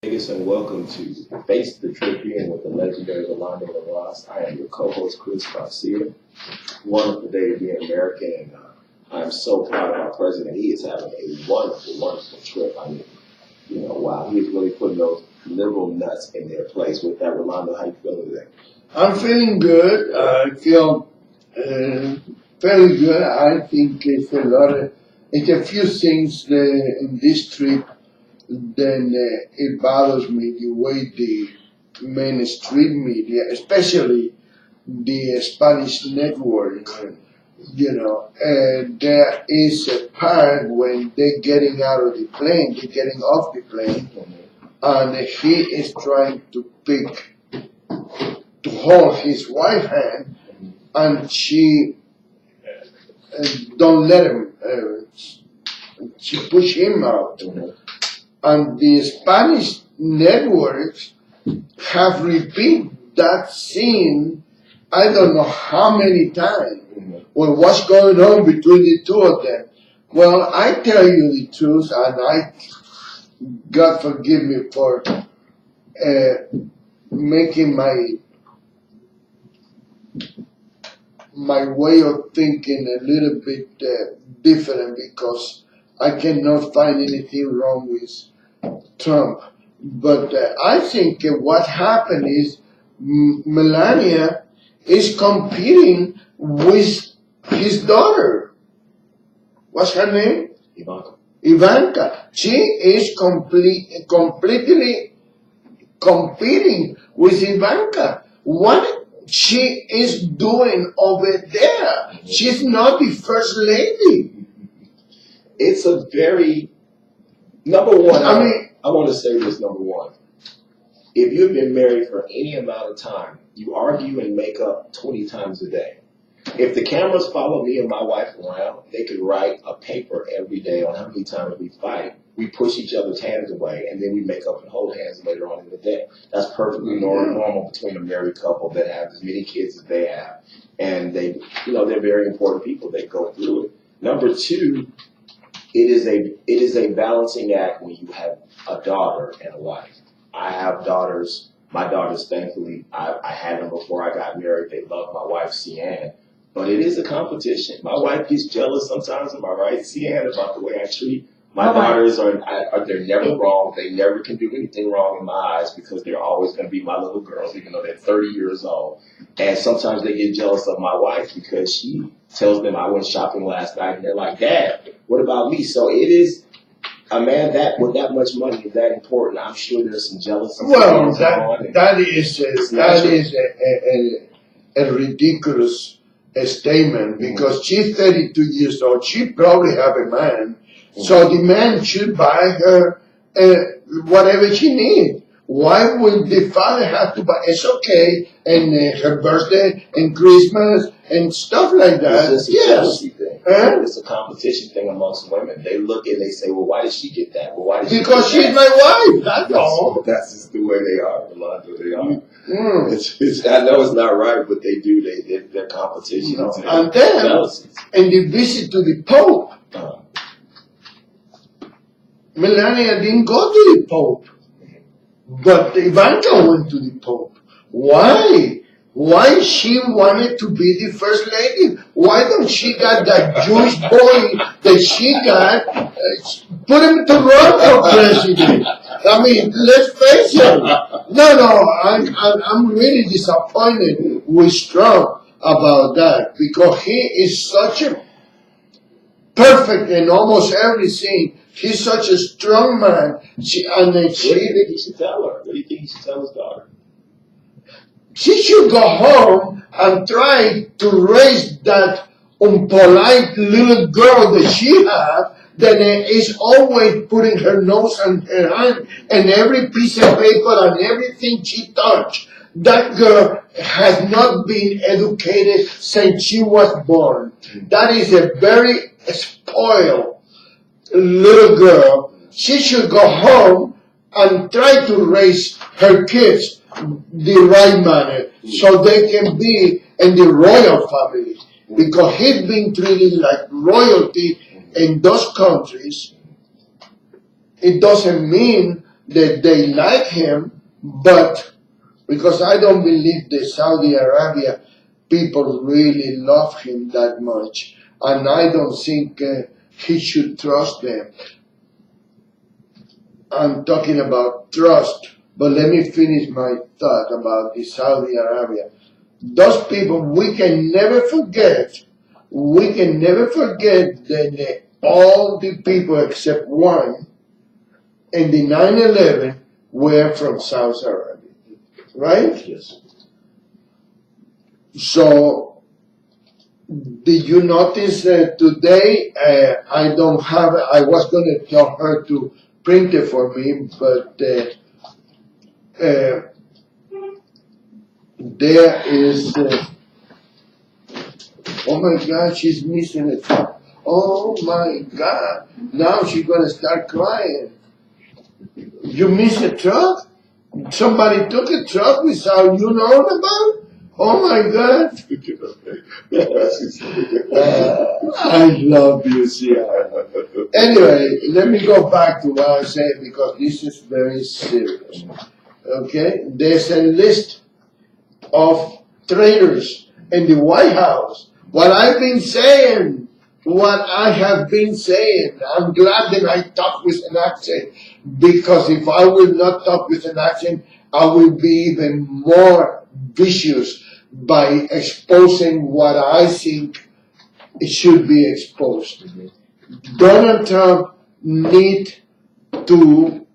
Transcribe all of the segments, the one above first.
Vegas, and welcome to Face the Tribune with the legendary Rolando Larraz. I am your co-host, Chris Garcia. Wonderful day to be an American, and I'm so proud of our president. He is having a wonderful, wonderful trip. I mean, wow, he's really putting those liberal nuts in their place. With that, Rolando, how you feeling today? I'm feeling good. I feel very good. I think it's a few things in this trip. Then it bothers me the way the mainstream media, especially the Spanish network, there is a part when they're getting out of the plane, they're getting off the plane, and he is trying to hold his wife's hand, and she don't let him. She push him out. And the Spanish networks have repeated that scene I don't know how many times. Well, what's going on between the two of them? Well, I tell you the truth, and God forgive me for making my way of thinking a little bit different, because I cannot find anything wrong with Trump. But I think what happened is Melania is competing with his daughter. What's her name? Ivanka. She is completely competing with Ivanka. What she is doing over there? She's not the first lady. It's a very, number one, I want to say this, number one. If you've been married for any amount of time, you argue and make up 20 times a day. If the cameras follow me and my wife around, they could write a paper every day on how many times we fight. We push each other's hands away, and then we make up and hold hands later on in the day. That's perfectly normal between a married couple that have as many kids as they have. And they're very important people. They go through it. Number two, it is a balancing act when you have a daughter and a wife. I have daughters. My daughters, thankfully, I had them before I got married. They love my wife, Cian. But it is a competition. My wife gets jealous sometimes, am I right, Cian, about the way I treat my daughters. They're never wrong. They never can do anything wrong in my eyes, because they're always going to be my little girls, even though they're 30 years old. And sometimes they get jealous of my wife because she tells them I went shopping last night, and they're like, Dad, what about me? So it is a man that with that much money is that important. I'm sure there's some jealousy. Well, that is a ridiculous statement, because she's 32 years old. She probably have a man, so the man should buy her whatever she needs. Why would the father have to buy? It's okay, and her birthday and Christmas and stuff like that. It's just a jealousy thing. It's a competition thing amongst women. They look and they say, "Well, why did she get that? Well, why did she?" Because she's my wife. That's all. That's just the way they are, Rolando. They are. I know it's not right, but they do. They're competition. And then, jealousy. And the visit to the Pope. Melania didn't go to the Pope. But Ivanka went to the Pope. Why? Why she wanted to be the first lady? Why don't she got that Jewish boy that she got, put him to run for president? I mean, let's face it. No, I'm really disappointed with Trump about that, because he is such a perfect in almost everything. He's such a strong man. What do you think he should tell her? What do you think he should tell his daughter? She should go home and try to raise that unpolite little girl that she has, that is always putting her nose and her hand in every piece of paper and everything she touches. That girl has not been educated since she was born. That is a very spoiled little girl. She should go home and try to raise her kids the right manner, so they can be in the royal family, because he's been treated like royalty in those countries. It doesn't mean that they like him, but because I don't believe the Saudi Arabia people really love him that much, and I don't think he should trust them. I'm talking about trust, but let me finish my thought about the Saudi Arabia. Those people, we can never forget that all the people except one in the 9/11 were from Saudi Arabia, right? Yes. So, did you notice that today I don't have, I was going to tell her to print it for me, but there is, oh my God, she's missing it. Oh my God, now she's going to start crying. You missed a truck? Somebody took a truck without you knowing about it? Oh my God. I love you, Sia. Anyway, let me go back to what I said because this is very serious. Okay? There's a list of traitors in the White House. What I have been saying, I'm glad that I talk with an accent, because if I will not talk with an accent, I will be even more vicious by exposing what I think it should be exposed. Donald Trump need to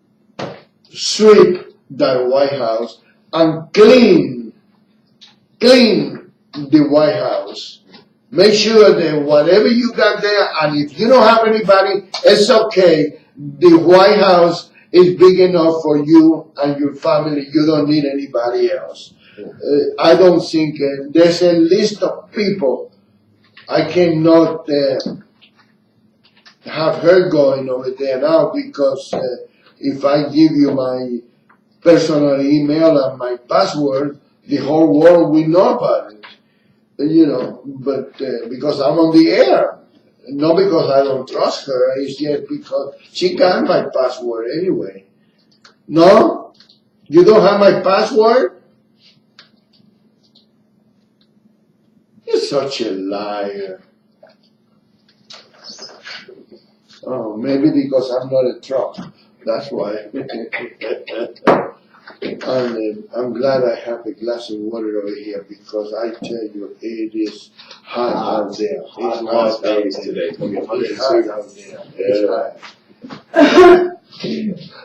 sweep that White House and clean the White House. Make sure that whatever you got there, and if you don't have anybody, it's okay. The White House is big enough for you and your family. You don't need anybody else. I don't think there's a list of people. I cannot have her going over there now, because if I give you my personal email and my password, the whole world will know about it. You know, but because I'm on the air, not because I don't trust her, it's just because she got my password anyway. No? You don't have my password? You're such a liar. Oh, maybe because I'm not a Trump. That's why. And I'm glad I have a glass of water over here, because I tell you, it is hot out there. It's hot Hot days today. It's going to be It's hot 102. out there. It's hot.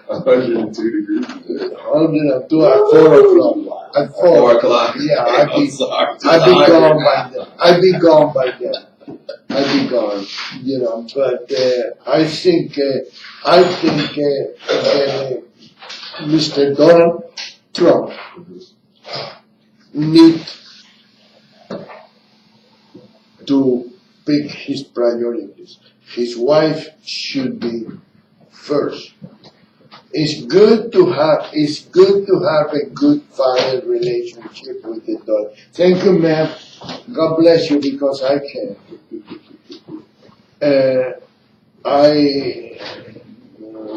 102 degrees. 102 at 4 o'clock. At 4 o'clock. Yeah, I'm sorry. I'd be gone by then. I'd be gone by then. I'd be gone, you know. But I think Mr. Donald Trump needs to pick his priorities. His wife should be first. It's good to have a good father relationship with the daughter. Thank you, ma'am. God bless you, because I can.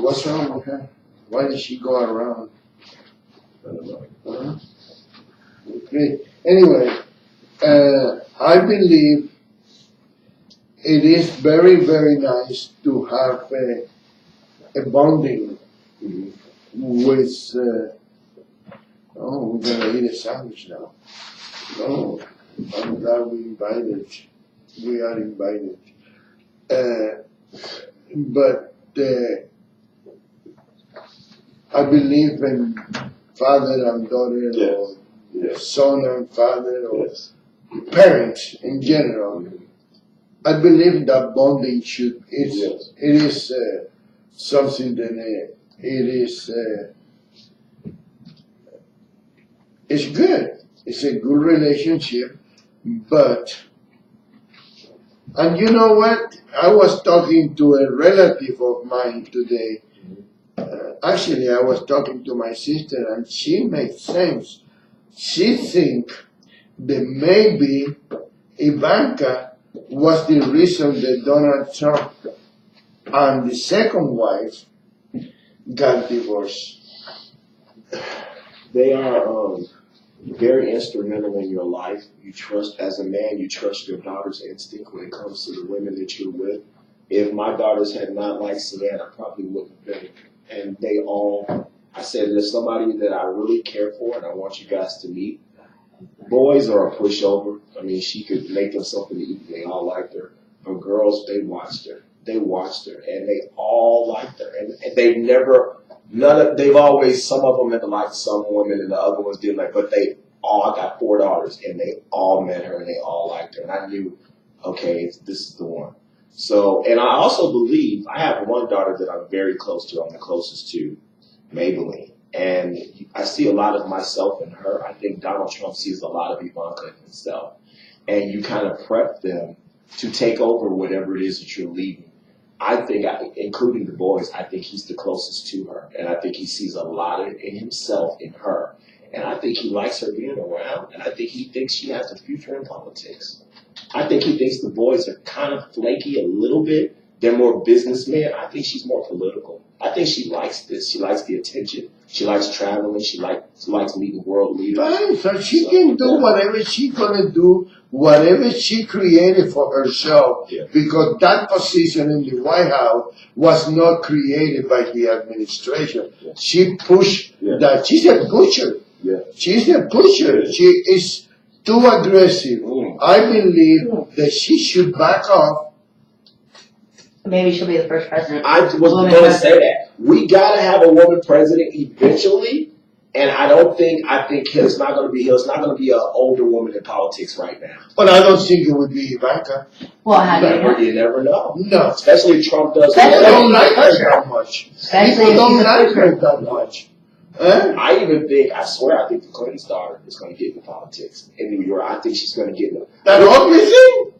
What's wrong with her? Why did she go around? I don't know. Okay. Anyway, I believe it is very, very nice to have a bonding with. We're gonna eat a sandwich now. No, I'm glad we are invited. But I believe in father and daughter, or son and father, or parents in general. I believe that bonding it is something that it's good. It's a good relationship, and you know what? I was talking to a relative of mine today. Actually, I was talking to my sister, and she makes sense. She thinks that maybe Ivanka was the reason that Donald Trump and the second wife got divorced. They are very instrumental in your life. You trust, as a man, you trust your daughter's instinct when it comes to the women that you're with. If my daughters had not liked Savannah, I probably wouldn't have been. And they all, I said, there's somebody that I really care for and I want you guys to meet. Boys are a pushover. I mean, she could make them something to eat and they all liked her. But girls, they watched her. And they all liked her. And they've never, they've always, some of them have liked some women and the other ones didn't like, but they all got 4 daughters and they all met her and they all liked her. And I knew, okay, this is the one. So, and I also believe, I have one daughter that I'm very close to. I'm the closest to, Maybelline. And I see a lot of myself in her. I think Donald Trump sees a lot of Ivanka in himself. And you kind of prep them to take over whatever it is that you're leaving. I think, including the boys, I think he's the closest to her. And I think he sees a lot of in himself in her. And I think he likes her being around. And I think he thinks she has a future in politics. I think he thinks the boys are kind of flaky a little bit. They're more businessmen. I think she's more political. I think she likes this. She likes the attention. She likes traveling. She likes meeting world leaders. Fine, so she can do whatever she's gonna do, whatever she created for herself, because that position in the White House was not created by the administration. She pushed that. She's a pusher. She's a pusher. She is too aggressive. I believe that she should back off. Maybe she'll be the first president. I was going to say that. We got to have a woman president eventually, and I think it's not going to be an older woman in politics right now. But I don't think it would be Ivanka. Well, how do you know? You never know. No. Especially if Trump does. People don't like her that much. Especially People don't like her that much. I even think, I swear, I think the Clinton's daughter is going to get into politics in New York. I think she's going to get into that ugly thing?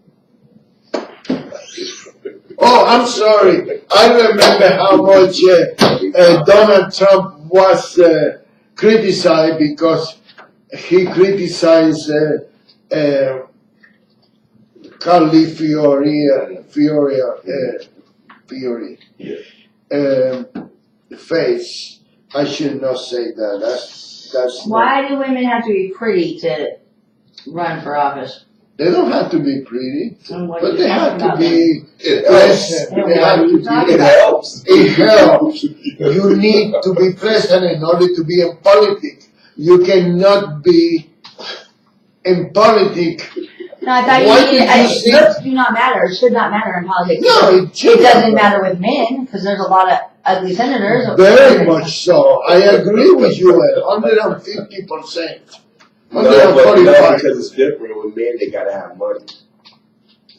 Oh, I'm sorry. I remember how much Donald Trump was criticized because he criticized Carly Fiori face. I should not say that. That's Why do women have to be pretty to run for office? They don't have to be pretty, but they have to be. It helps. It helps. You need to be president in order to be in politics. You cannot be in politics. No, I thought looks do not matter. It should not matter in politics. No, it doesn't matter with men because there's a lot of ugly senators. Very much so. I agree with you at 150%. No, because it's different. With men, they gotta have money,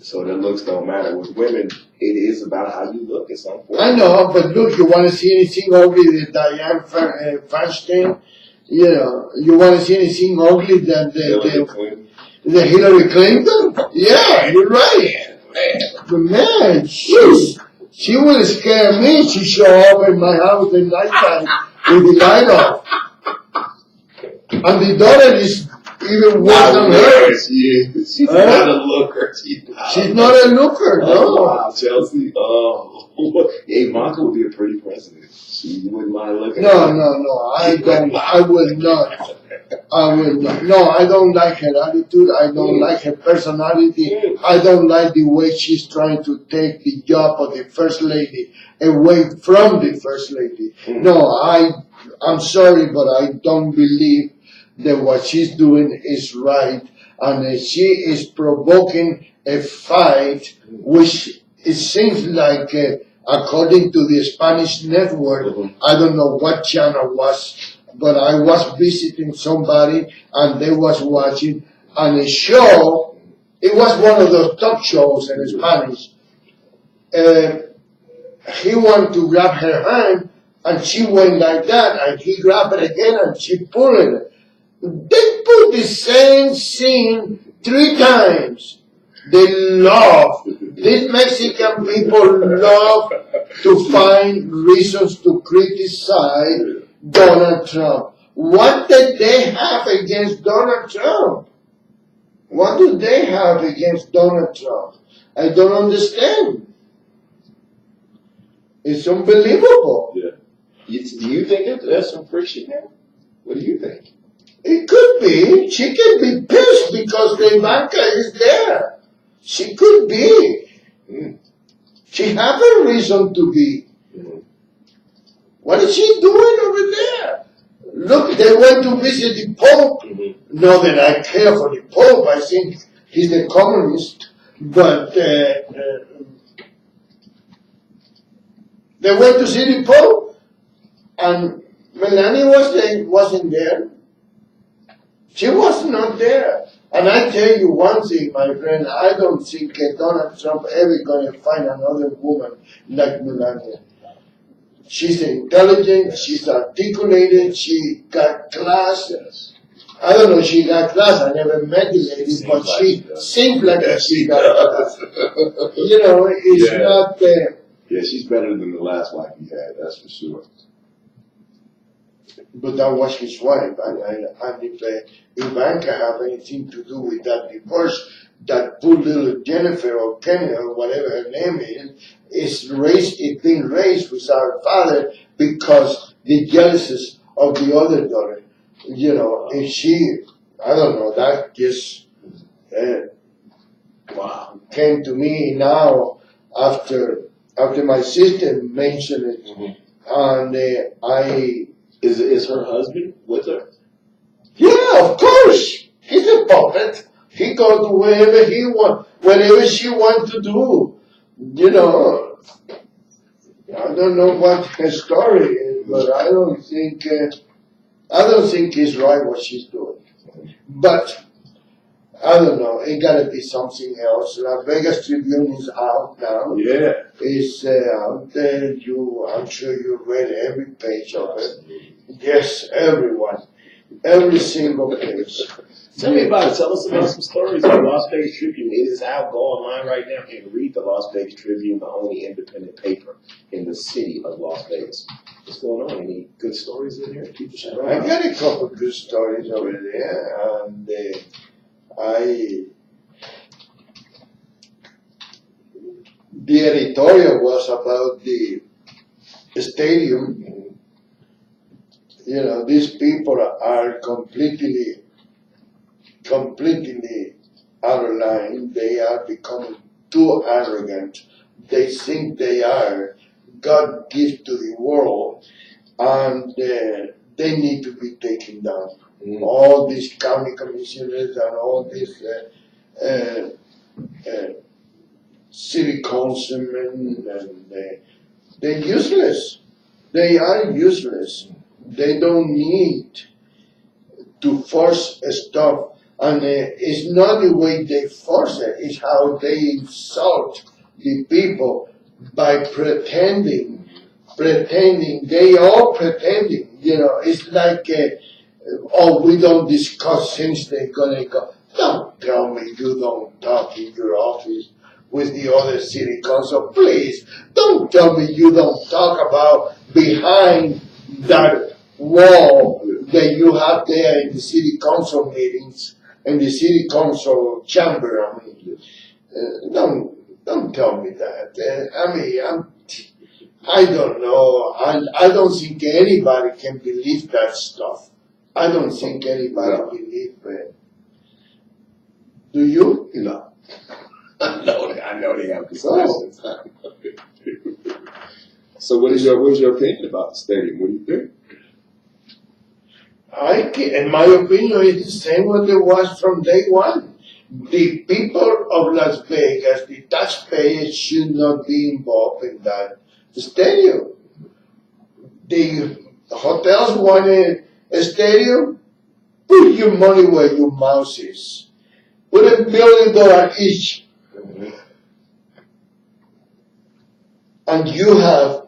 so their looks don't matter. With women, it is about how you look. It's unfortunate. I know, but look, you want to see anything ugly than Diane Feinstein? You know, you want to see anything ugly than the Hillary Clinton? Yeah, you're right. But man, she will scare me. She show up in my house at nighttime with the light off. And the daughter is even worse than her. She's not a looker. She's not a looker, no. Wow, Chelsea. Ivanka would be a pretty president. She wouldn't mind looking. No. I would not. No, I don't like her attitude. I don't like her personality. I don't like the way she's trying to take the job of the first lady away from the first lady. No, I'm sorry, but I don't believe that what she's doing is right, and she is provoking a fight, which it seems like, according to the Spanish network, I don't know what channel was, but I was visiting somebody, and they was watching, and a show, it was one of those talk shows in Spanish. He wanted to grab her hand, and she went like that, and he grabbed it again, and she pulled it. They put the same scene 3 times. They love, these Mexican people love to find reasons to criticize Donald Trump. What did they have against Donald Trump? What do they have against Donald Trump? I don't understand. It's unbelievable. Yeah. Do you think that there's some friction there? What do you think? It could be. She can be pissed because the Ivanka is there. She could be. She has a reason to be. What is she doing over there? Look, they went to visit the Pope. Not that I care for the Pope. I think he's a communist. But they went to see the Pope, and Melania wasn't there. She was not there. And I tell you one thing, my friend, I don't think Donald Trump ever going to find another woman like Melania. She's intelligent, she's articulated, she got class. I don't know if she got class, I never met the lady, but she seems like she got class. You know, it's not... Yeah, she's better than the last wife he had, that's for sure. But that was his wife, and if Ivanka have anything to do with that divorce, that poor little Jennifer or Kenny or whatever her name is being raised with our father because the jealousies of the other daughter. You know, if she, I don't know, that just came to me now after my sister mentioned it, and Is her husband with her? Yeah, of course. He's a puppet. He goes to wherever he wants, whatever she wants to do. You know, I don't know what her story is, but I don't think it's right what she's doing. But I don't know. It got to be something else. Las Vegas Tribune is out now. Yeah. It's out there. I'm sure you read every page of it. Yes, everyone. Every single page. Tell me about it. Tell us about some stories of the Las Vegas Tribune. It is out. Go online right now and read the Las Vegas Tribune, the only independent paper in the city of Las Vegas. What's going on? Any good stories in here? People should know. I got a couple of good stories over there, and the editorial was about the stadium. You know, these people are completely out of line. They are becoming too arrogant. They think they are God gift to the world, and they need to be taken down. All these county commissioners and all these city councilmen, and they're useless. They are useless. They don't need to force stuff, and it's not the way they force it, it's how they insult the people by pretending, they all pretending, you know, it's like, we don't discuss things they're gonna go. Don't tell me you don't talk in your office with the other city council, please. Don't tell me you don't talk about behind that wall that you have there in the city council meetings, in the city council chamber. I mean, don't tell me that. I don't know. I don't think anybody can believe that stuff. I don't think anybody believes it. Do you? No. I know they have discussions. So what is your opinion about the stadium? What do you think? In my opinion, it's the same what it was from day one. The people of Las Vegas, the taxpayers, should not be involved in that stadium. The hotels want a stadium. Put your money where your mouth is. Put $1 billion each. And you have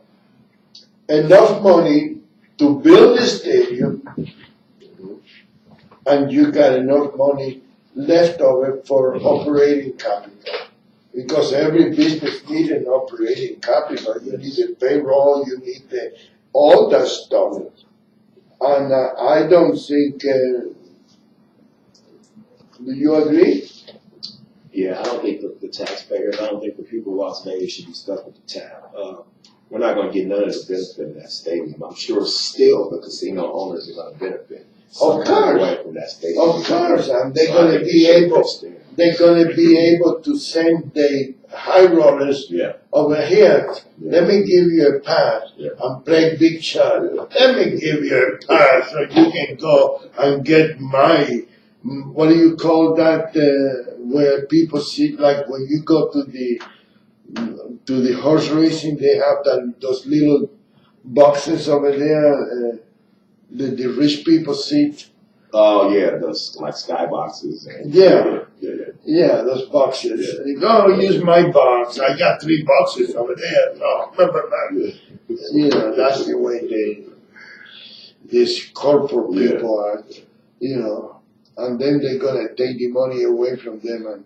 enough money to build a stadium, and you got enough money left over for operating capital. Because every business needs an operating capital. You need a payroll, you need all that stuff. And I don't think, do you agree? Yeah, I don't think the taxpayers, I don't think the people of Las Vegas should be stuck with the town. we're not going to get none of the benefit of that stadium. I'm sure still the casino owners are going to benefit. Of course. Away from that stadium. Of course, and they're going to be able to send the high rollers over here. Let me give you a pass and play big shot. Let me give you a pass so you can go and get my, what do you call that, where people sit, like when you go to the horse racing, they have those little boxes over there, the rich people sit. Oh yeah, those like sky boxes. Yeah, those boxes. Yeah. You go use my box. I got 3 boxes over there. No, remember that. You know, that's the way these corporate people are. You know, and then they're gonna take the money away from them and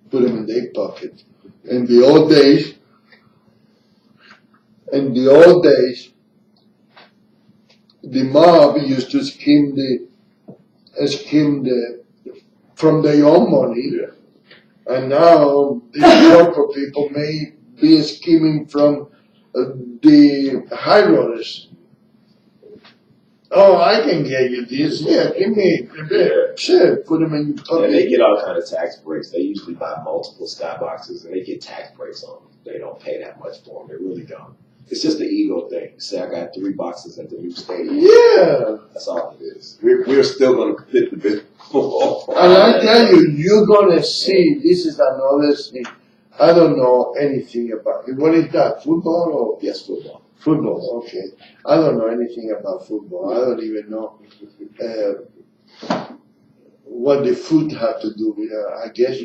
put them in their pocket. In the old days, the mob used to scheme from their own money, and now these corporate people may be scheming from the high rollers. Oh, I can get you this. Yeah, give me. Sure, put them in your pocket. And they get all kind of tax breaks. They usually buy multiple skyboxes, and they get tax breaks on them. They don't pay that much for them. They really don't. It's just the ego thing. Say I got 3 boxes at the new stadium. Yeah, that's all it is. We're still going to fit the bit. And I tell you, you're going to see. This is another thing. I don't know anything about it. What is that? Football or? Yes, football. Football, okay. I don't know anything about football. I don't even know what the foot have to do with it. I guess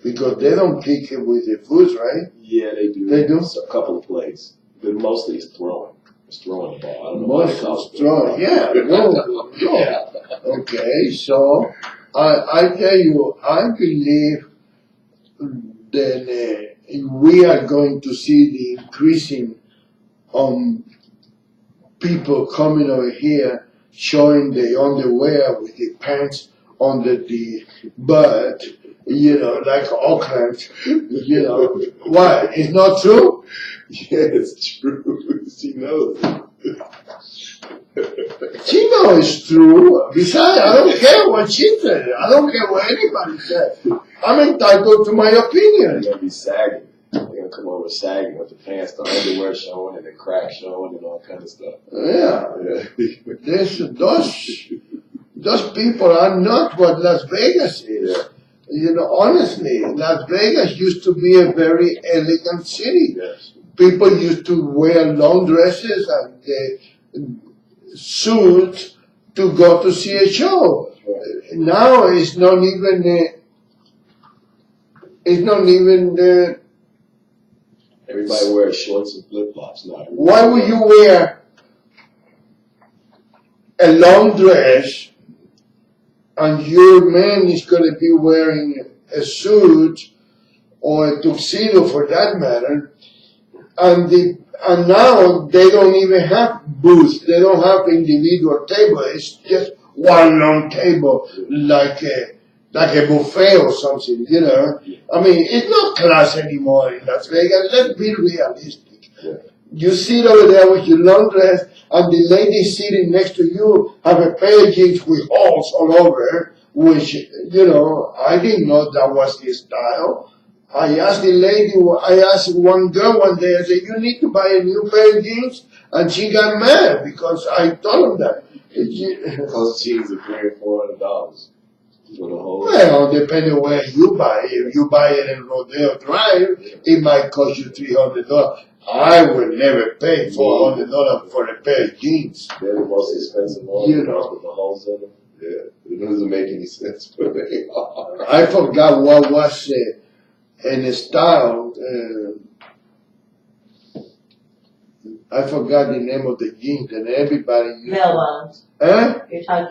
because they don't kick it with the foot, right? Yeah, they do. They do? It's a couple of plays. But mostly it's throwing. It's throwing the ball. I don't know mostly throwing. Yeah, no. Okay, so I tell you, I believe that we are going to see the increasing people coming over here showing the underwear with the pants under the butt, you know, like Oakland, you know. What? It's not true? Yeah, it's true. She knows. She knows it's true. Besides, I don't care what she said. I don't care what anybody said. I'm entitled to my opinion. They're going to be sagging. They're going to come over sagging with the pants, the underwear showing, and the crack showing, and all kind of stuff. Yeah. Those people are not what Las Vegas is. Yeah. You know, honestly, Las Vegas used to be a very elegant city. Yes. People used to wear long dresses and suits to go to see a show. Right. Now it's not even. Everybody wears shorts and flip flops now. Why would you wear a long dress and your man is going to be wearing a suit or a tuxedo for that matter, and now they don't even have booths, they don't have individual tables, it's just one long table like a buffet or something, you know. I mean, it's not class anymore in Las Vegas. Let's be realistic. Yeah. You sit over there with your long dress, and the lady sitting next to you have a pair of jeans with holes all over, which, you know, I didn't know that was the style. I asked one girl one day, I said, you need to buy a new pair of jeans? And she got mad because I told her that. Those jeans are $300 or $400. Well, depending where you buy it. If you buy it in Rodeo Drive, it might cost you $300. I would never pay $400 for a pair of jeans. They're the most expensive ones, you know, with the holes in them. Yeah, it doesn't make any sense, but they are. I forgot what was in style. I forgot the name of the jeans, and everybody. Bell bottoms. Huh?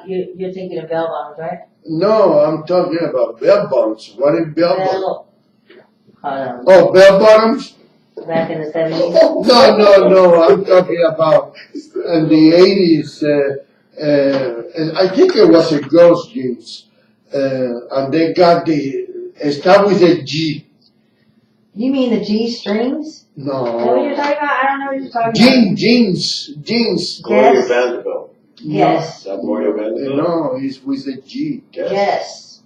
You're thinking of bell bottoms, right? No, I'm talking about bell bottoms. What is bell bottoms? Oh, bell bottoms? Back in the 70s? No. I'm talking about in the 80s. And I think it was a girl's jeans. And they got start with a G. You mean the G strings? Is that what you're No. talking about? I don't know what you're talking Jeans. Gloria Yes. Vanderbilt. Yes. Is that Gloria Vanderbilt? No, it's with a G. Yes.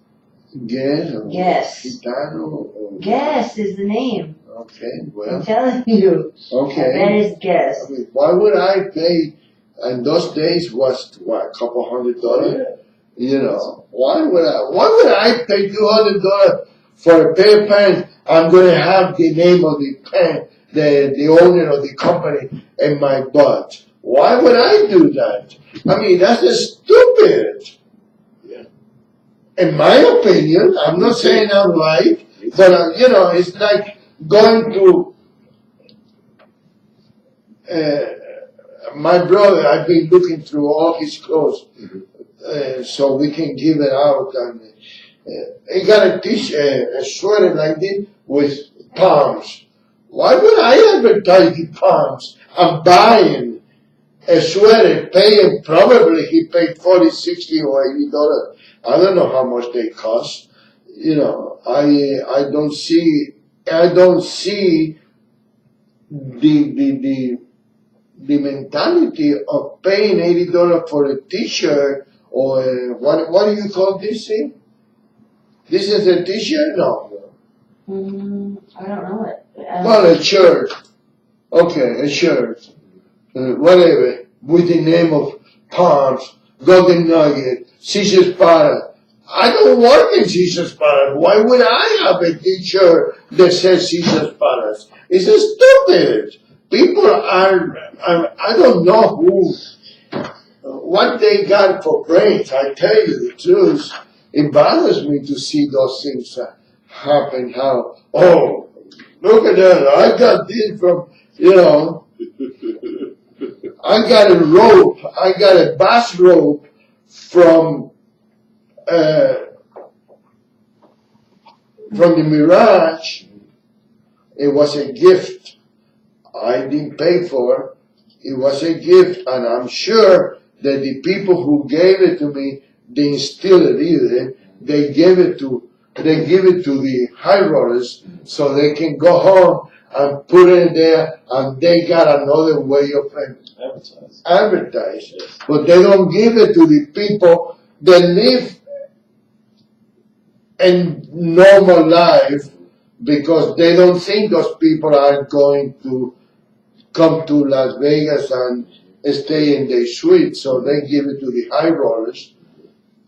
Yes. Yes. Gitano. Or, Guess is the name. Okay, I'm well. telling you. Okay. That is Guess. I mean, why would I pay? And those days was what, a couple $100? You know, why would I pay $200 for a pair of pants? I'm gonna have the name of the pen, the owner of the company in my butt. Why would I do that? I mean, that's just stupid. Yeah. In my opinion, I'm not saying I'm right, but you know, it's like going to. My brother, I've been looking through all his clothes, so we can give it out. And he got a sweater like this with palms. Why would I advertise the palms? I'm buying a sweater, paying probably he paid $40, $60, or $80. I don't know how much they cost. You know, I don't see the mentality of paying $80 for a T-shirt or what do you call this thing? This is a T-shirt? No. I don't know it. Well, a shirt. Okay, a shirt. Whatever. With the name of Palms, Golden Nugget, Caesar's Palace. I don't work in Caesar's Palace. Why would I have a T-shirt that says Caesar's Palace? It's stupid. People are, I don't know what they got for brains. I tell you the truth. It bothers me to see those things happen. How, oh, look at that. I got this from, you know, I got a rope. I got a bass rope from the Mirage. It was a gift. I didn't pay for it. It was a gift, and I'm sure that the people who gave it to me didn't steal it either. They give it to the high rollers so they can go home and put it there, and they got another way of advertise. But they don't give it to the people that live a normal life because they don't think those people are going to come to Las Vegas and stay in their suite, so they give it to the high rollers.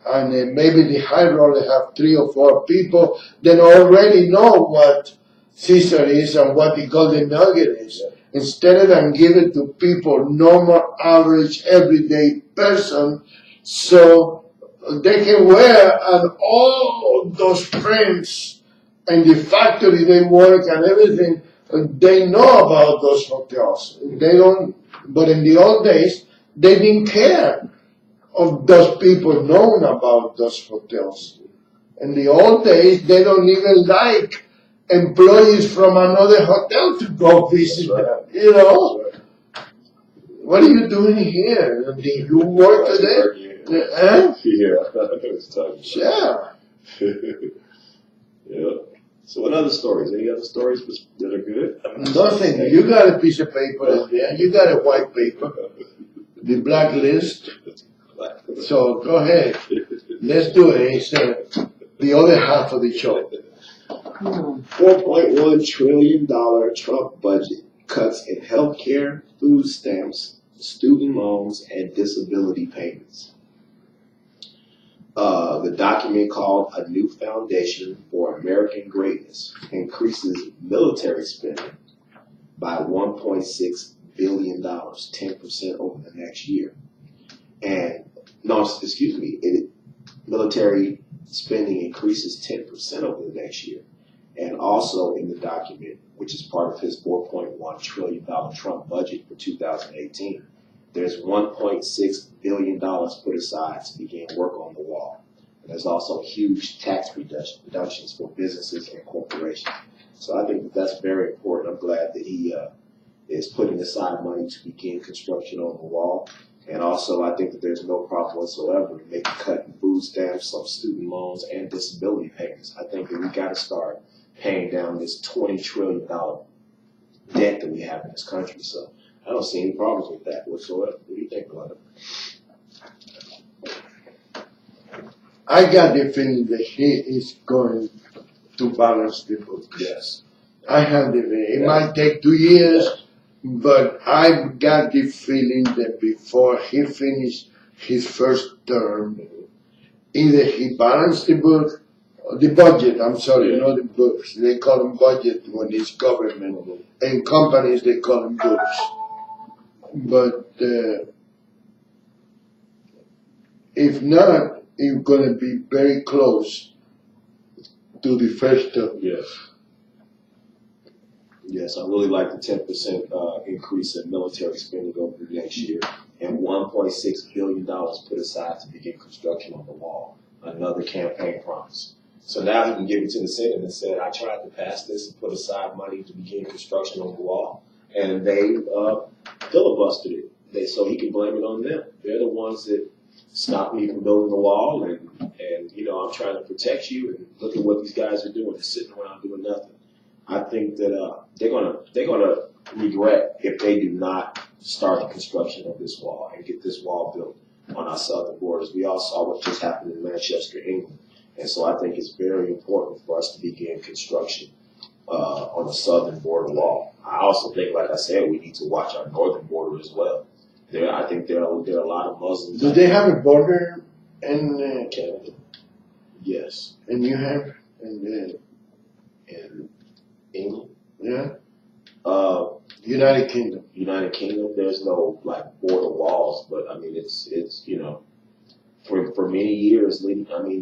And maybe the high rollers have 3 or 4 people that already know what Caesar is and what the Golden Nugget is. Instead of give it to people, normal, average, everyday person, so they can wear and all those prints and the factory they work and everything. They know about those hotels. They don't, but in the old days, they didn't care of those people knowing about those hotels. In the old days, they don't even like employees from another hotel to go visit them, you know? What are you doing here? Did you work today? Yeah, it's tough. Yeah. Yeah. So what other stories? Any other stories that are good? Nothing. You got a piece of paper in there. You got a white paper. The blacklist. So go ahead. Let's do it. It's the other half of the show. $4.1 trillion Trump budget cuts in health care, food stamps, student loans, and disability payments. The document called A New Foundation for American Greatness increases military spending by $1.6 billion, 10% over the next year. Military spending increases 10% over the next year. And also in the document, which is part of his $4.1 trillion Trump budget for 2018, there's $1.6 billion put aside to begin work on the wall. And there's also huge tax reductions for businesses and corporations. So I think that that's very important. I'm glad that he is putting aside money to begin construction on the wall. And also, I think that there's no problem whatsoever to make a cut in food stamps, some student loans, and disability payments. I think that we got to start paying down this $20 trillion debt that we have in this country. So I don't see any problems with that whatsoever. What do you think, Rolando? I got the feeling that he is going to balance the books. Yes. I have the feeling. It might take 2 years, but I got the feeling that before he finished his first term, either he balanced the book, the budget, I'm sorry, not the books. They call them budget when it's government. And companies, they call them books. But if not, it's going to be very close to the first term. Yes. Yes, I really like the 10% increase in military spending over the next year, and $1.6 billion put aside to begin construction on the wall. Another campaign promise. So now he can give it to the Senate and say, I tried to pass this and put aside money to begin construction on the wall, and they filibustered it. So he can blame it on them. They're the ones that stopped me from building the wall, and you know, I'm trying to protect you, and look at what these guys are doing, just sitting around doing nothing. I think that they're gonna regret if they do not start the construction of this wall and get this wall built on our southern borders. We all saw what just happened in Manchester, England, and so I think it's very important for us to begin construction on the southern border wall. I also think, like I said, we need to watch our northern border as well. I think there are a lot of Muslims. Do they have a border in Canada? Yes. And you have in England? Yeah. United Kingdom. United Kingdom. There's no like border walls, but I mean it's you know, for many years,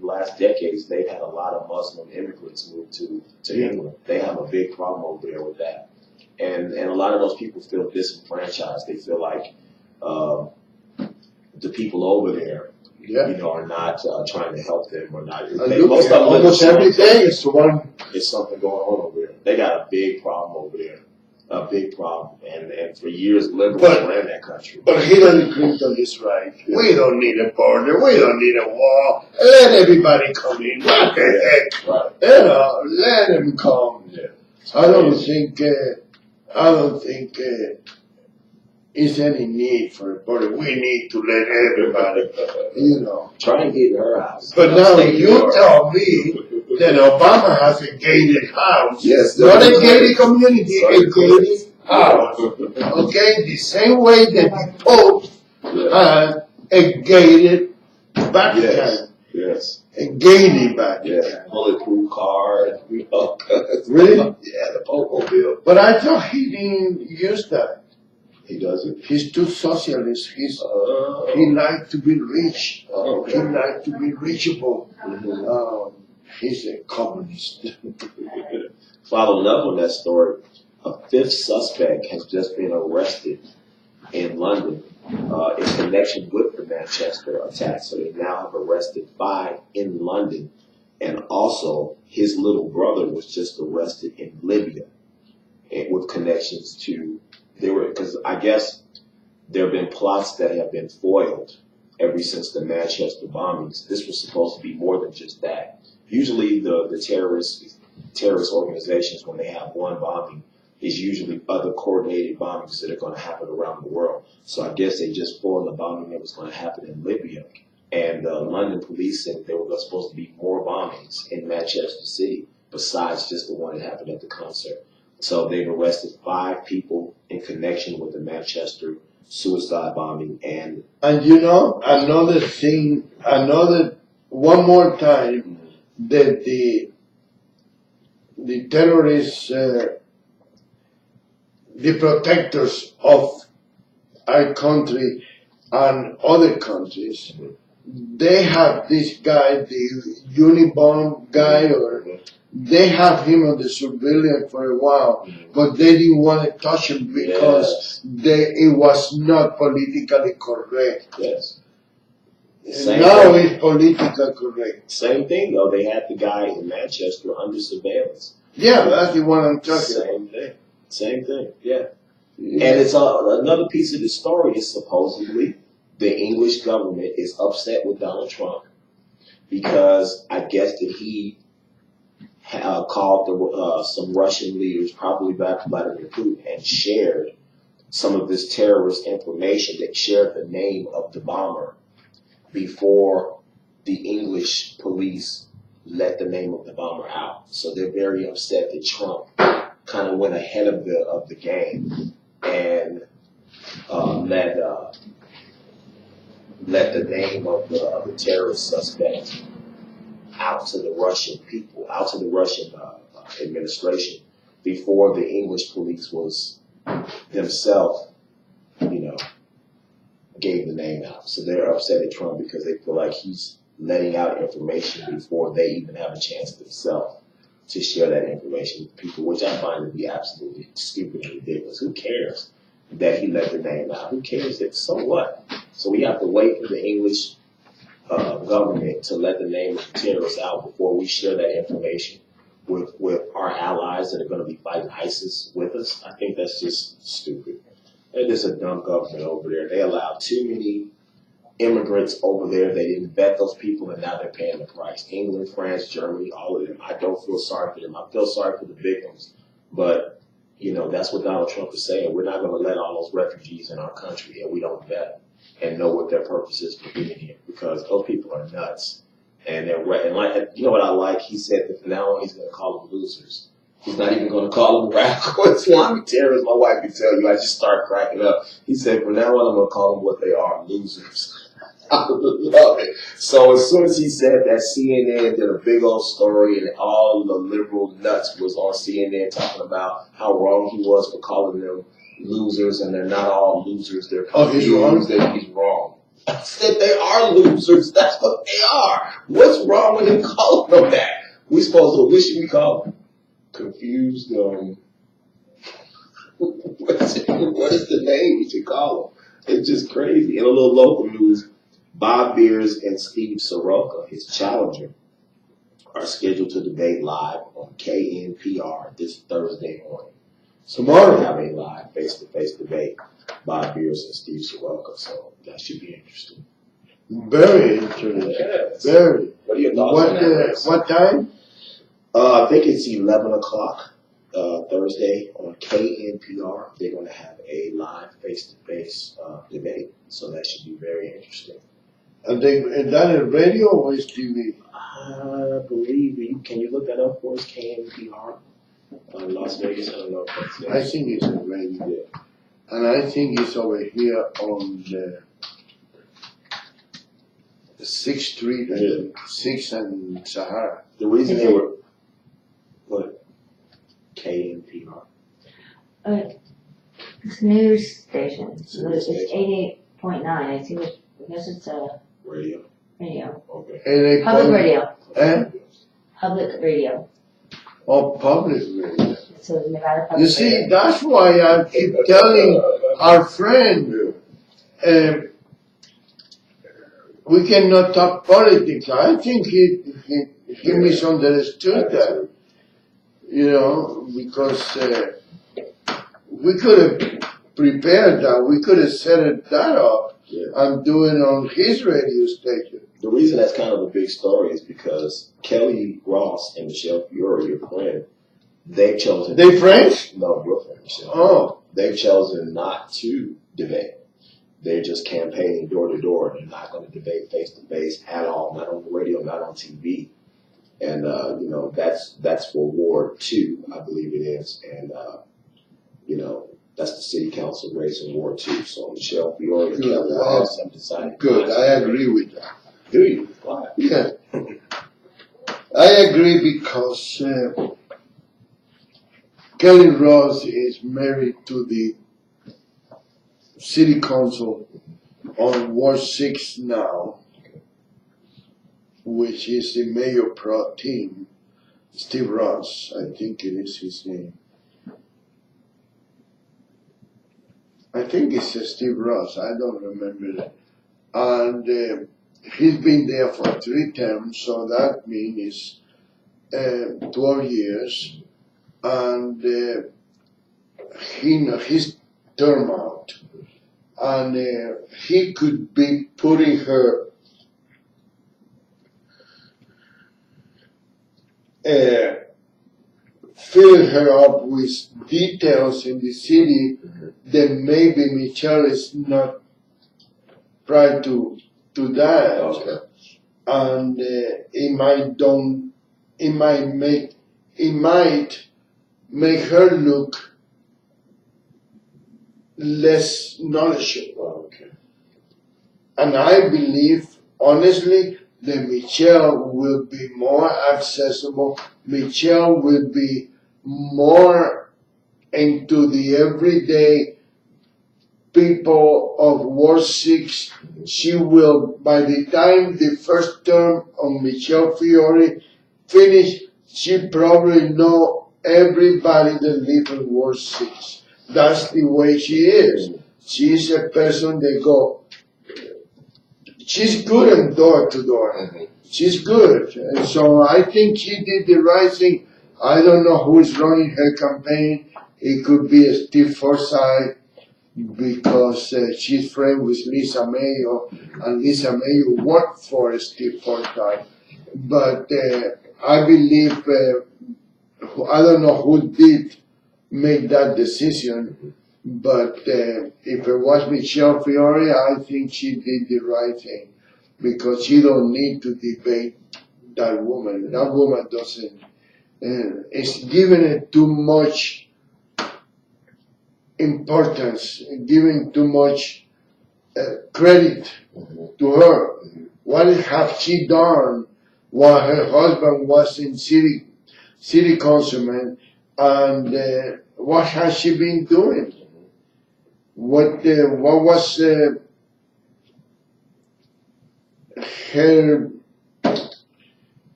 last decades, they've had a lot of Muslim immigrants move to England. They have a big problem over there with that, and a lot of those people feel disenfranchised. They feel like the people over there, you know, are not trying to help them or not. Almost every day is one. There's something going on over there. They got a big problem over there. A big problem, and for years liberals ran that country. But Hillary Clinton is right. We don't need a border. We don't need a wall. Let everybody come in. What the heck? Right. You know, let them come. Yeah. I don't think is any need for a border. We need to let everybody, you know. Try and get in her house. But now you tell me that Obama has a gated house. Yes. Not a gated community, a gated house. Okay? The same way that the Pope has a gated Vatican. Yes. A gated Vatican. Yeah. Bulletproof car. Really? Yeah, the Pope bill. But I thought he didn't use that. He doesn't. He's too socialist. He likes to be rich. He likes to be reachable. He's a communist. Following up on that story, a fifth suspect has just been arrested in London in connection with the Manchester attack. So they now have arrested 5 in London, and also his little brother was just arrested in Libya, and with connections to. Because I guess there have been plots that have been foiled ever since the Manchester bombings. This was supposed to be more than just that. Usually the terrorist organizations, when they have one bombing, is usually other coordinated bombings that are going to happen around the world. So I guess they just foiled the bombing that was going to happen in Libya. And London police said there were supposed to be more bombings in Manchester City besides just the one that happened at the concert. So they've arrested 5 people in connection with the Manchester suicide bombing. And you know, another thing, one more time, that the terrorists, the protectors of our country and other countries, they have this guy, the Unibomb guy, or they have him on the surveillance for a while, but they didn't want to touch him because it was not politically correct. Yes. Now it's politically correct. Same thing, though. They had the guy in Manchester under surveillance. Yeah, that's the one I'm talking about. Same thing, yeah. And it's another piece of the story is supposedly the English government is upset with Donald Trump because I guess that he called some Russian leaders, probably back to Vladimir Putin, and shared some of this terrorist information. They shared the name of the bomber before the English police let the name of the bomber out. So they're very upset that Trump kind of went ahead of the game and let the name of the terrorist suspect out to the Russian people, out to the Russian administration before the English police was themselves, gave the name out. So they're upset at Trump because they feel like he's letting out information before they even have a chance themselves to share that information with people, which I find to be absolutely stupid and ridiculous. Who cares that he let the name out? Who cares that? So what? So we have to wait for the English government to let the name of the terrorists out before we share that information with our allies that are going to be fighting ISIS with us. I think that's just stupid. They're just a dumb government over there. They allowed too many immigrants over there. They didn't vet those people, and now they're paying the price. England, France, Germany, all of them. I don't feel sorry for them. I feel sorry for the victims. But, that's what Donald Trump is saying. We're not going to let all those refugees in our country, and we don't vet and know what their purpose is for being here, because those people are nuts. And they're like, what I like? He said that from now on he's going to call them losers. He's not even going to call them radical Islamic terrorists. My wife can tell you. I just start cracking up. He said, from now on I'm going to call them what they are, losers. I love it. So as soon as he said that, CNN did a big old story, and all the liberal nuts was on CNN talking about how wrong he was for calling them losers, and they're not all losers. They're he's wrong. That he's wrong. I said they are losers. That's what they are. What's wrong with him calling them that? What should we call them? Confused. What is the name we should call them? It's just crazy. In a little local news, Bob Beers and Steve Soroka, his challenger, are scheduled to debate live on KNPR this Thursday morning. So tomorrow we have a live face-to-face debate, Bob Beers and Steve Soroka. So that should be interesting. Very interesting. Yes. Very. What are your thoughts on that? What time? I think it's 11 o'clock Thursday on KNPR. They're going to have a live face-to-face debate. So that should be very interesting. Is that a radio or is TV? I believe can you look that up for us? KNPR, Las Vegas. I don't know if that's it. I think it's a radio. Yeah. And I think it's over here on the 6th Street, and 6th and Sahara. The reason they were what KNPR. It's a news station. It's a news It's station. 88.9. I think I guess it's a Radio. radio. Okay. Public radio. Eh? Public radio. Oh, public radio. So Nevada Public You see, Radio. that's why I keep telling our friend, we cannot talk politics. I think he misunderstood that, because we could have prepared that. We could have set that up and do it on his radio station. The reason that's kind of a big story is because Kelly Ross and Michelle Fiore, your friend, they've chosen. They friends? No, your friend Michelle. Oh. They've chosen not to debate. They're just campaigning door to door. They're not going to debate face to face at all, not on the radio, not on TV. And, that's for Ward 2, I believe it is. And, that's the city council race in Ward 2. So Michelle Fiore and Kelly Ross have decided. Good, I agree with that. Do you? Why? Yeah. I agree because Kelly Ross is married to the city council on Ward 6 now, which is the mayor pro tem, Steve Ross, I think it is his name. I think it's Steve Ross, I don't remember that. And he's been there for 3 terms, so that means 12 years. And his term out. And he could be putting her fill her up with details in the city, then maybe Michelle is not prior to that. Okay. And it might make her look less knowledgeable. Okay. And I believe, honestly, that Michelle will be more accessible. Michelle will be more into the everyday people of Ward 6. She will, by the time the first term of Michelle Fiore finish, she probably know everybody that lives in Ward 6. That's the way she is. She's a person that go, she's good in door to door. She's good. And so I think she did the right thing. I don't know who is running her campaign. It could be Steve Forsythe, because she's friends with Lisa Mayo, and Lisa Mayo worked for Steve Forsythe. But I believe, I don't know who did make that decision, but if it was Michelle Fiore, I think she did the right thing, because she don't need to debate that woman. That woman doesn't, it's giving it too much importance, giving too much credit to her. What have she done while her husband was in city councilman, and what has she been doing? What was her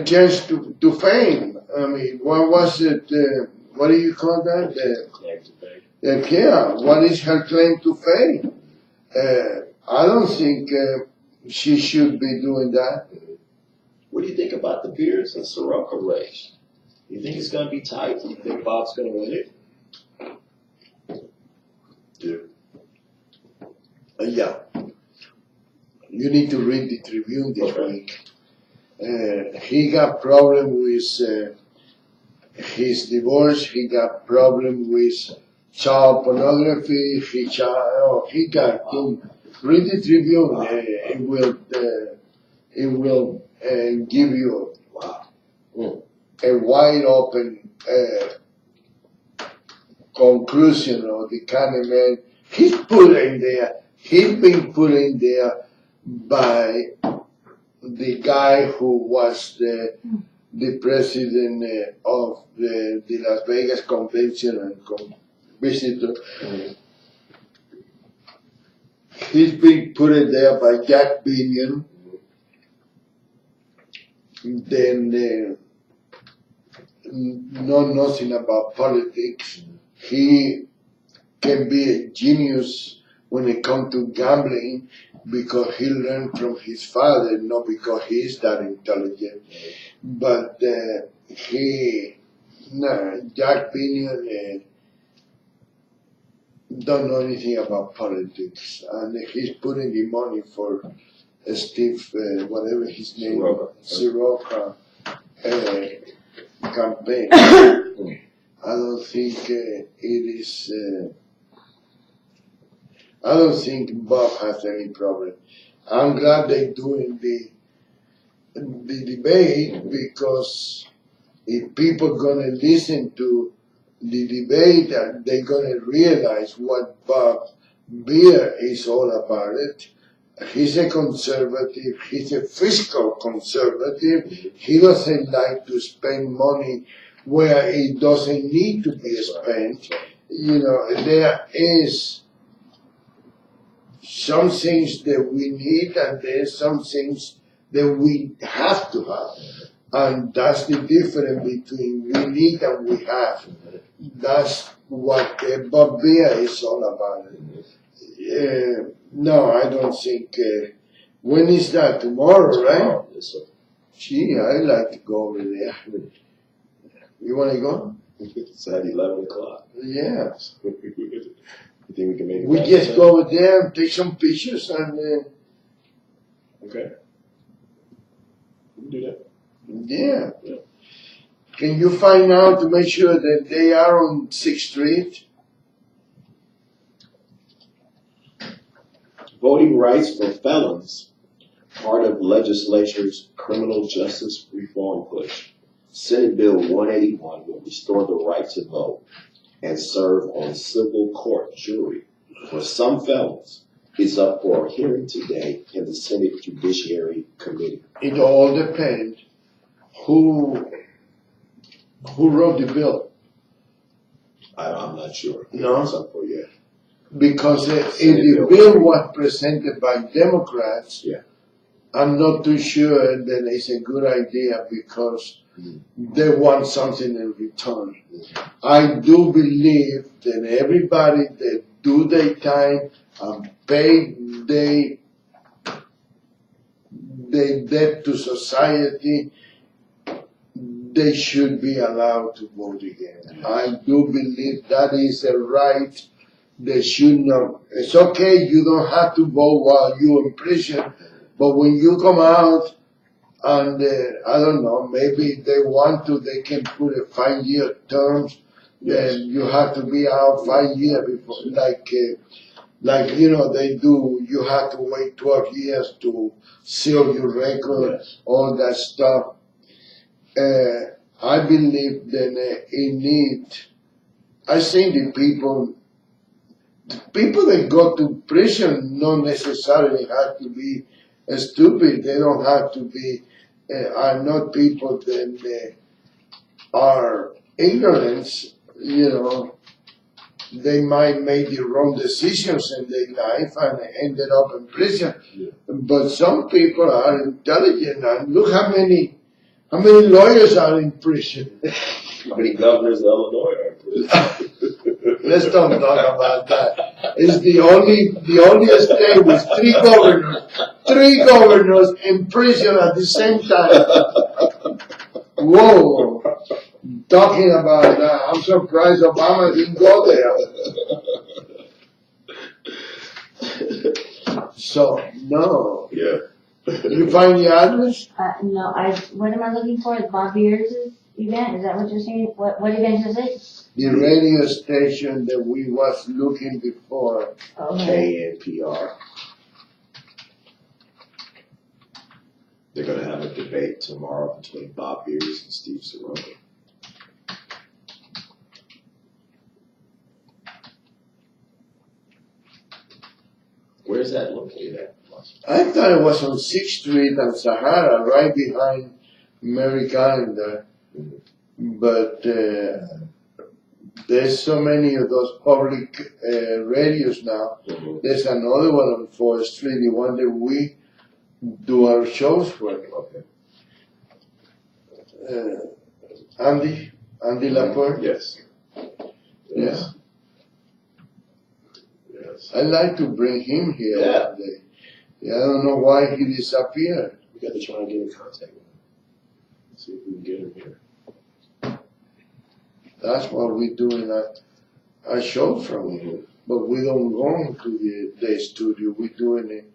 chance to fame? I mean, what was it? What do you call that? Yeah, what is her claim to fame? I don't think she should be doing that. What do you think about the Beers and Soroka race? You think it's going to be tight? Do you think Bob's going to win it? Yeah. You need to read the Tribune this week. He got problem with his divorce. He got problem with child pornography. He got read the Tribune. It will give you a wide open conclusion of the kind of man he's put in there. He's been put in there by the guy who was the president of the Las Vegas Convention and Visitor. He's been put in there by Jack Binion. Then know nothing about politics. He can be a genius when it comes to gambling, because he learned from his father, not because he is that intelligent. But Jack Pinion don't know anything about politics, and he's putting the money for Steve, whatever his name, Soroka campaign. I don't think it is. I don't think Bob has any problem. I'm glad they're doing the debate, because if people gonna listen to the debate, they're gonna realize what Bob Beer is all about. It. He's a conservative. He's a fiscal conservative. He doesn't like to spend money where it doesn't need to be spent. You know, there is some things that we need, and there's some things that we have to have. And that's the difference between we need and we have. That's what Bob Beer is all about. No, I don't think. When is that? Tomorrow, right? Yes, sir. Gee, I'd like to go over there. You want to go? It's at 11 o'clock. Yeah. You think we can make it? We just go over there and take some pictures and. Okay. We can do that. Yeah. Can you find out to make sure that they are on 6th Street? Voting rights for felons, part of legislature's criminal justice reform push. Senate Bill 181 will restore the right to vote and serve on civil court jury for some felons. It's up for a hearing today in the Senate Judiciary Committee. It all depends who wrote the bill. I'm not sure. No? It's up for you. Because if the bill was presented by Democrats, yeah. I'm not too sure that it's a good idea because they want something in return. I do believe that everybody that do their time and pay their debt to society, they should be allowed to vote again. I do believe that is a right. They should not. It's okay, you don't have to vote while you're in prison, but when you come out and, I don't know, maybe if they want to, they can put a 5-year terms, then you have to be out 5 years before, like, you know, they do, you have to wait 12 years to seal your record, all that stuff. I believe that I think the people that go to prison don't necessarily have to be stupid. They don't have to be, are not people that are ignorant, you know. They might make the wrong decisions in their life and ended up in prison. Yeah. But some people are intelligent, and look how many lawyers are in prison. How many governors of Illinois are in prison? Let's don't talk about that. It's the only state with 3 governors in prison at the same time. Whoa. Talking about that, I'm surprised Obama didn't go there. So, no. Yeah. You find the address? No, what am I looking for? Bob Beers' event? Is that what you're saying? What event is it? The radio station that we was looking before. Okay. KNPR. They're going to have a debate tomorrow between Bob Beers and Steve Soroka. Where's that located at? I thought it was on 6th Street and Sahara, right behind Mary Calendar. But there's so many of those public radios now. There's another one on 4th Street, the one that we do our shows for. Okay. Andy Lapointe. Yes. Yeah. I'd like to bring him here one day. Yeah, I don't know why he disappeared. We got to try and get in contact with him. See if we can get him here. That's what we do in our show from him. But we don't go to the studio. We do it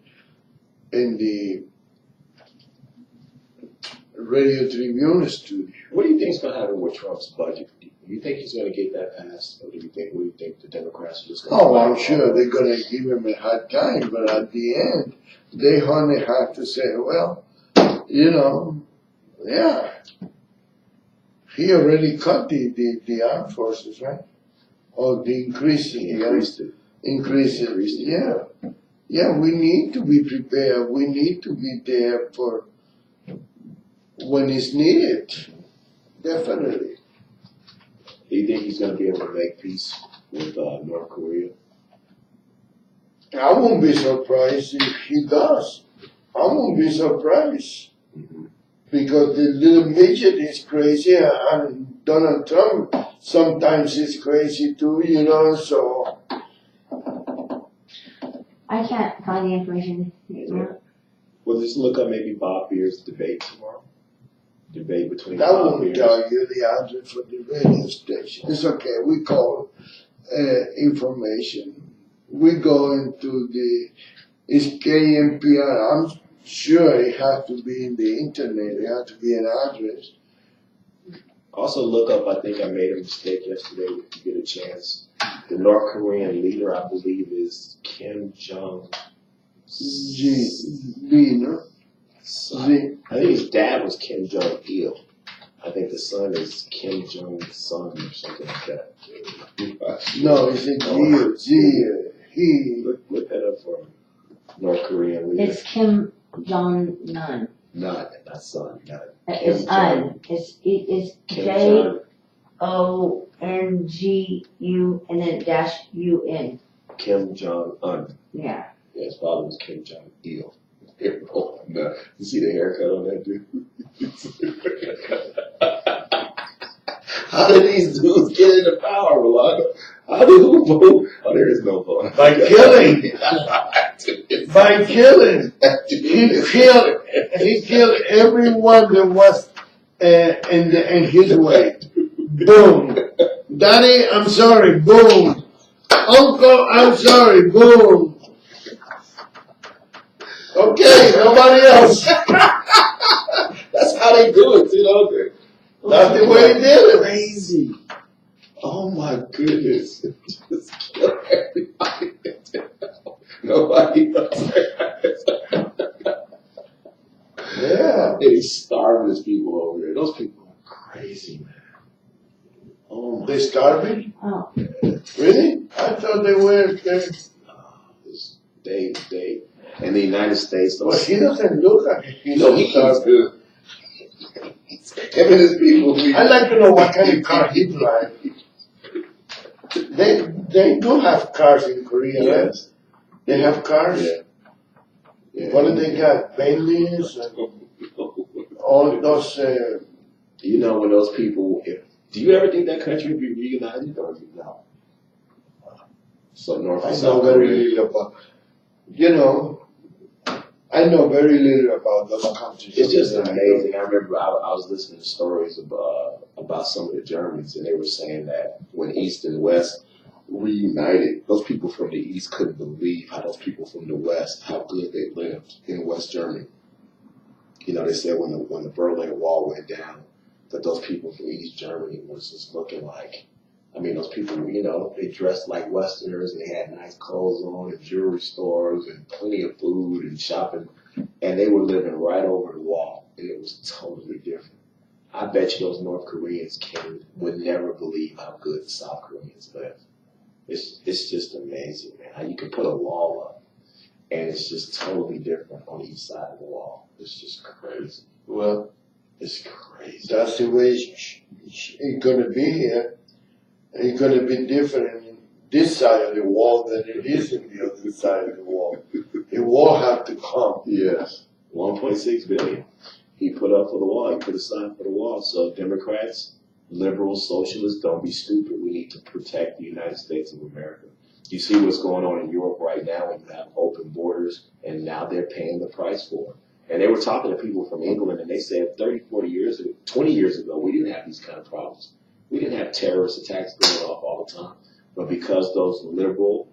in the Radio Tribune studio. What do you think is going to happen with Trump's budget? Do you think he's going to get that passed? Or what do you think the Democrats are just going to... Oh, I'm sure they're going to give him a hard time. But at the end, they only have to say, well, you know, yeah. He already cut the armed forces, right? Or the increasing. Increased it. Yeah. Yeah, we need to be prepared. We need to be there for when it's needed. Definitely. Do you think he's going to be able to make peace with North Korea? I won't be surprised if he does. I won't be surprised. Because the little midget is crazy and Donald Trump sometimes is crazy too, you know, so. I can't find the information. Well, just look up maybe Bob Beers' debate tomorrow. Debate between that Bob won't Beers. tell you the address for the radio station. It's okay. We call information. We go into it's KNPR. I'm sure it has to be in the internet. It has to be an address. Also look up, I think I made a mistake yesterday if you get a chance. The North Korean leader, I believe, is Kim Jong no? son. I think his dad was Kim Jong Il. I think the son is Kim Jong Son or something like that. No, it's a he. Look that up for me. North Korean leader. It's Kim Jong Nun. Not son. Not It's Un. It's Kim Jongu and then dash UN. Kim Jong Un. Yeah. Yeah, his father was Kim Jong Il. Oh, no. You see the haircut on that dude? How did these dudes get into power, Rolando? How did who vote? Oh, there is no vote. By killing. By killing. He killed everyone that was in his way. Boom. Daddy, I'm sorry. Boom. Uncle, I'm sorry. Boom. Okay, nobody else. That's how they do it, you know. That's the way he did it. Crazy. Oh my goodness. Just kill everybody. Nobody else. Yeah. And he's starving his people over there. Those people are crazy, man. Oh my. They starving? Oh. Really? I thought they were. They in the United States. Well, he doesn't look like he's starving. Him and his people. I'd like to know what kind of car he drives. They do have cars in Korea, yes. Right? They have cars? Yeah. What do they got? Bentleys and all those... You know, when those people... do you ever think that country would be reunited or no? So North and South Korea. Very little about... You know... I know very little about those countries. It's just amazing. I remember I was listening to stories about some of the Germans, and they were saying that when East and West reunited, those people from the East couldn't believe how those people from the West, how good they lived in West Germany. You know, they said when the Berlin Wall went down, that those people from East Germany was just looking like, I mean, those people, you know, they dressed like Westerners and they had nice clothes on and jewelry stores and plenty of food and shopping. And they were living right over the wall. And it was totally different. I bet you those North Koreans would never believe how good the South Koreans live. It's just amazing, man. How you can put a wall up and it's just totally different on each side of the wall. It's just crazy. Well, it's crazy. That's the way it's going to be here. It's going to be different in this side of the wall than it is in the other side of the wall. The wall have to come. Yes. 1.6 billion. He put up for the wall. He put aside for the wall. So Democrats, liberals, socialists, don't be stupid. We need to protect the United States of America. You see what's going on in Europe right now when you have open borders, and now they're paying the price for it. And they were talking to people from England, and they said 30, 40 years ago, 20 years ago, we didn't have these kind of problems. We didn't have terrorist attacks going off all the time. But because those liberal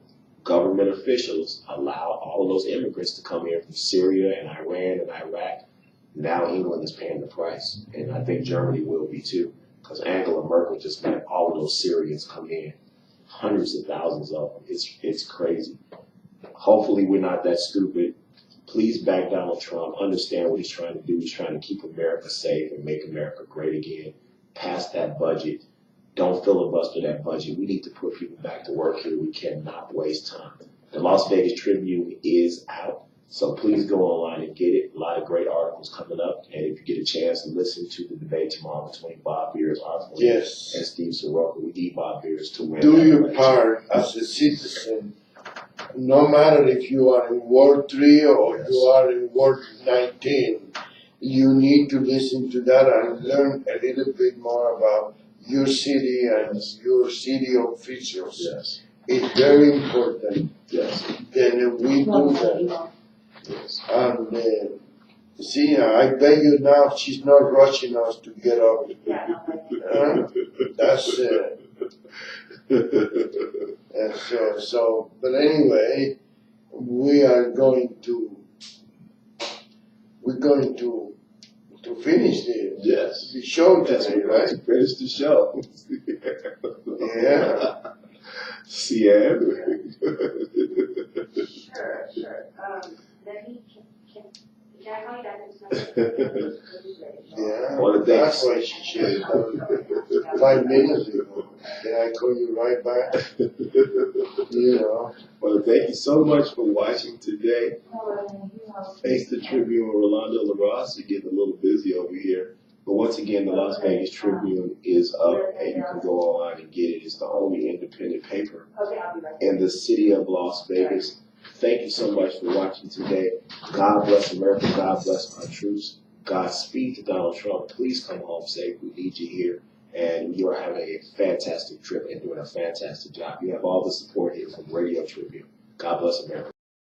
government officials allow all of those immigrants to come here from Syria and Iran and Iraq, now England is paying the price. And I think Germany will be too. Because Angela Merkel just let all of those Syrians come in. Hundreds of thousands of them. It's crazy. Hopefully we're not that stupid. Please back Donald Trump. Understand what he's trying to do. He's trying to keep America safe and make America great again. Pass that budget. Don't filibuster that budget. We need to put people back to work here. We cannot waste time. The Las Vegas Tribune is out, so please go online and get it. A lot of great articles coming up, and if you get a chance to listen to the debate tomorrow between Bob Beers, and Steve Soroka, we need Bob Beers to win. Do your part as a citizen. No matter if you are in World 3 or you are in World 19, you need to listen to that and learn a little bit more about your city and your city officials. Yes. It's very important. Yes. Then we do that. Yes. And see, I bet you now she's not rushing us to get up. So, but anyway, we're going to finish the Yes. show That's today, right. right? To finish the show. Yeah. Cian. Sure. Then can I call you back in some Yeah. Well, That's why she should have done 5 minutes ago. Can I call you right back? You know. Well, thank you so much for watching today. Thanks to Tribune and Rolando Larraz. We're getting a little busy over here. But once again, the Las Vegas Tribune is up, and you can go online and get it. It's the only independent paper in the city of Las Vegas. Thank you so much for watching today. God bless America. God bless our troops. Godspeed to Donald Trump. Please come home safe. We need you here. And you are having a fantastic trip and doing a fantastic job. You have all the support here from Radio Tribune. God bless America.